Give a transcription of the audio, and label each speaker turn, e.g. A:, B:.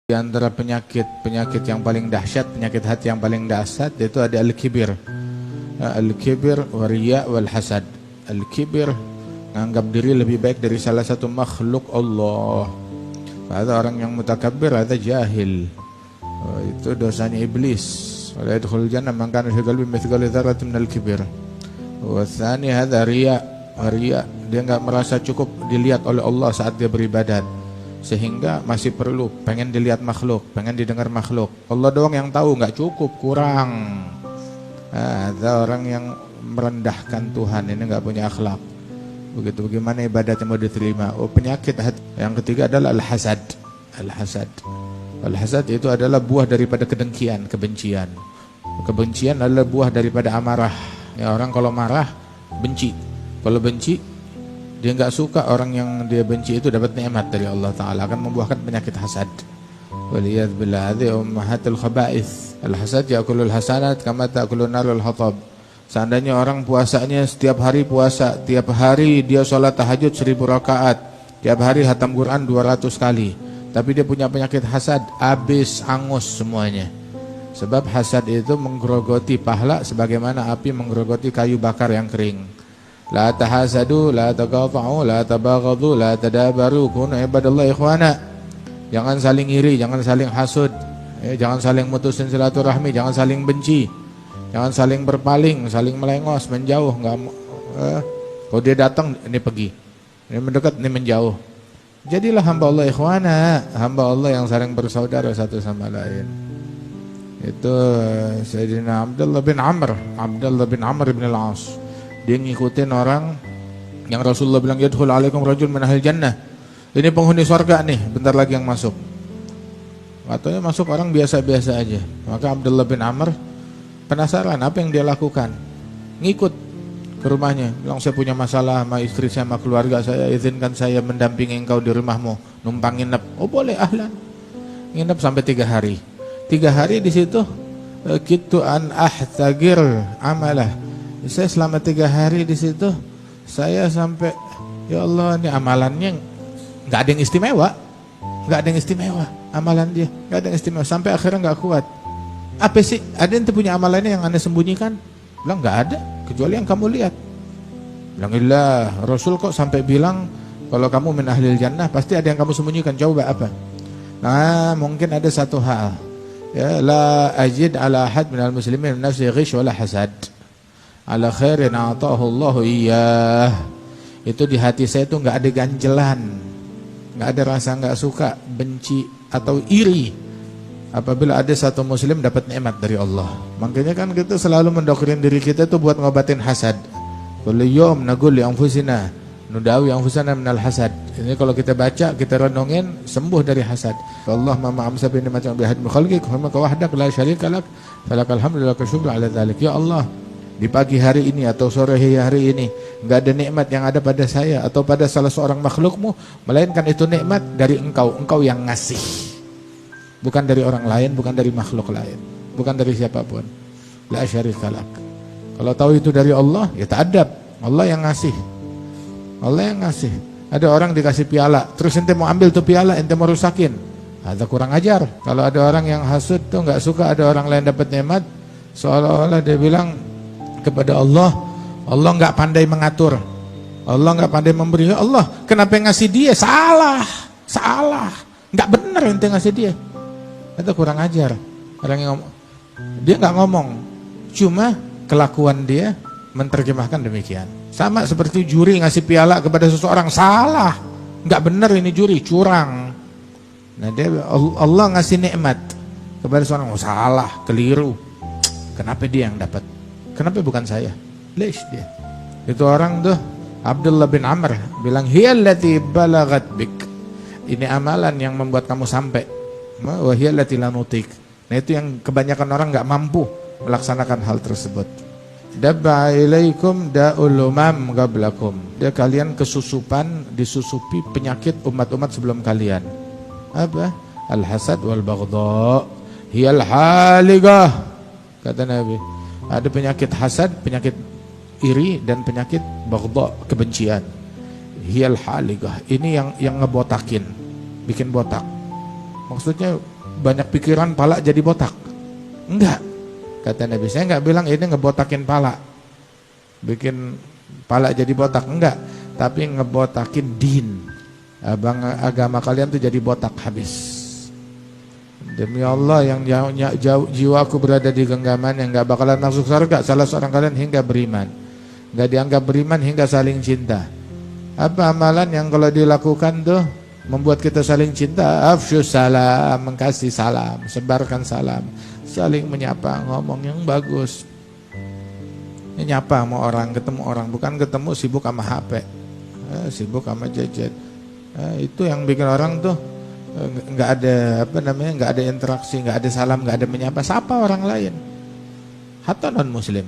A: Di antara penyakit yang paling dahsyat, penyakit hati yang paling dahsyat itu ada al-kibir. Al-kibir wariya wal hasad. Al-kibir, menganggap diri lebih baik dari salah satu makhluk Allah. Ada orang yang mutakabbir, ada jahil. Itu dosanya iblis. Wala yadkhulul jannah man kana fi qalbi mithqalu dzarratin minal kibir. Wa tsani hadza riya. Riya, dia enggak merasa cukup dilihat oleh Allah saat dia beribadat, sehingga masih perlu, pengen dilihat makhluk, pengen didengar makhluk. Allah doang yang tahu, enggak cukup, kurang. Ada orang yang merendahkan Tuhan, ini enggak punya akhlak. Begitu, bagaimana ibadatnya mau diterima? Penyakit hati. Yang ketiga adalah al-hasad. Al-hasad. Al-hasad itu adalah buah daripada kedengkian, kebencian. Kebencian adalah buah daripada amarah. Ya, orang kalau marah benci. Kalau benci, dia enggak suka orang yang dia benci itu dapat nikmat dari Allah Ta'ala, akan membuahkan penyakit hasad. Waliyad billah, hadhi ummahatul khaba'ith. Al-hasad ya'kulul hasanat kama ta'kulun narul hatab. Seandainya orang puasanya setiap hari puasa, tiap hari dia sholat tahajud 1000 rakaat, tiap hari hatam Quran 200 kali, tapi dia punya penyakit hasad, habis angus semuanya. Sebab hasad itu menggerogoti pahala sebagaimana api menggerogoti kayu bakar yang kering. La tahasadu, la taqata'u, la tabaghadu, la tadabaru, kunu ibadallahi ikhwana. Jangan saling iri, jangan saling hasud, jangan saling mutusin silaturahmi, jangan saling benci, jangan saling berpaling, saling melengos, menjauh. Kalau dia datang, ini pergi, ini mendekat, ini menjauh. Jadilah hamba Allah ikhwana, hamba Allah yang saling bersaudara satu sama lain. Itu Sayyidina Abdullah bin Amr bin al-As. Dia ngikutin orang yang Rasulullah bilang yadkhul alaikum rajul min ahli jannah. Ini penghuni surga nih, bentar lagi yang masuk. Katanya masuk orang biasa-biasa aja. Maka Abdullah bin Amr penasaran apa yang dia lakukan. Ngikut ke rumahnya, bilang saya punya masalah sama istri saya, sama keluarga saya, izinkan saya mendampingi engkau di rumahmu, numpang nginep. Oh boleh, ahlan. Nginep sampai 3 hari. 3 hari di situ kitu an ahtagir amalah. Saya selama 3 hari di situ, saya sampai ya Allah, ini amalannya nggak ada yang istimewa, amalan dia nggak ada yang istimewa, sampai akhirnya nggak kuat. Apa sih? Ada yang punya amalannya yang Anda sembunyikan? Bilang nggak ada, kecuali yang kamu lihat. Bilang ilah, Rasul kok sampai bilang kalau kamu min ahlil jannah pasti ada yang kamu sembunyikan. Coba apa? Nah, mungkin ada satu hal. Ya, la ajid ala ahad minal muslimin nafsi ghish wala hasad. Ala khairin a'tahu Allahu iyyah. Itu di hati saya itu enggak ada ganjelan, enggak ada rasa enggak suka, benci atau iri apabila ada satu muslim dapat nikmat dari Allah. Makanya kan kita selalu mendoktrin diri kita itu buat ngobatin hasad. Kullu yawm naqul li anfusina nudawi anfusana minal hasad. Ini kalau kita baca, kita renungin, sembuh dari hasad. Allah ma amsa bi ni'matin bi hadmi khalqik wa ma wahdak la syarika lak falakal hamdu wa syukru ala dzalik. Ya Allah, di pagi hari ini atau sore hari ini enggak ada nikmat yang ada pada saya atau pada salah seorang makhlukmu, melainkan itu nikmat dari engkau yang ngasih, bukan dari orang lain, bukan dari makhluk lain, bukan dari siapapun. La syarika lak. Kalau tahu itu dari Allah, ya ta'adab, Allah yang ngasih, Allah yang ngasih. Ada orang dikasih piala, terus ente mau ambil tuh piala, ente mau rusakin, ada kurang ajar. Kalau ada orang yang hasud tuh enggak suka ada orang lain dapat nikmat, seolah-olah dia bilang kepada Allah, Allah enggak pandai mengatur, Allah enggak pandai memberi. Ya Allah, kenapa yang ngasih dia? Salah, enggak benar ente ngasih dia. Itu kurang ajar. Orang yang ngomong, dia enggak ngomong, cuma kelakuan dia menerjemahkan demikian. Sama seperti juri ngasih piala kepada seseorang, salah, enggak benar ini juri, curang. Nah dia, Allah ngasih nikmat kepada seseorang, oh, salah, keliru. Kenapa dia yang dapat? Kenapa bukan saya? Lesh dia. Itu orang tuh Abdullah bin Amr bilang hiyallati balagat bik. Ini amalan yang membuat kamu sampai. Wa hiyallati lanutik. Nah itu yang kebanyakan orang enggak mampu melaksanakan hal tersebut. Dabba ilaikum da'ul umam qablakum. Dia kalian kesusupan, disusupi penyakit umat-umat sebelum kalian. Apa? Al-hasad wal baghdha. Hiyal haligah. Kata Nabi. Ada penyakit hasad, penyakit iri, dan penyakit baghdha, kebencian. Hiyal haligah. Ini yang ngebotakin, bikin botak. Maksudnya banyak pikiran pala jadi botak. Enggak, kata Nabi, saya enggak bilang ini ngebotakin pala, bikin pala jadi botak, enggak, tapi ngebotakin din. Agama kalian tuh jadi botak habis. Demi Allah yang jiwaku berada di genggaman yang enggak bakalan masuk surga salah seorang kalian hingga beriman. Enggak dianggap beriman hingga saling cinta. Apa amalan yang kalau dilakukan tuh membuat kita saling cinta? Afsyus salam, mengkasih salam, sebarkan salam, saling menyapa, ngomong yang bagus. Nyapa sama orang, ketemu orang, bukan ketemu sibuk sama HP, sibuk sama gadget. Itu yang bikin orang tuh nggak ada nggak ada interaksi, nggak ada salam, nggak ada menyapa, sapa orang lain. Hatta non muslim.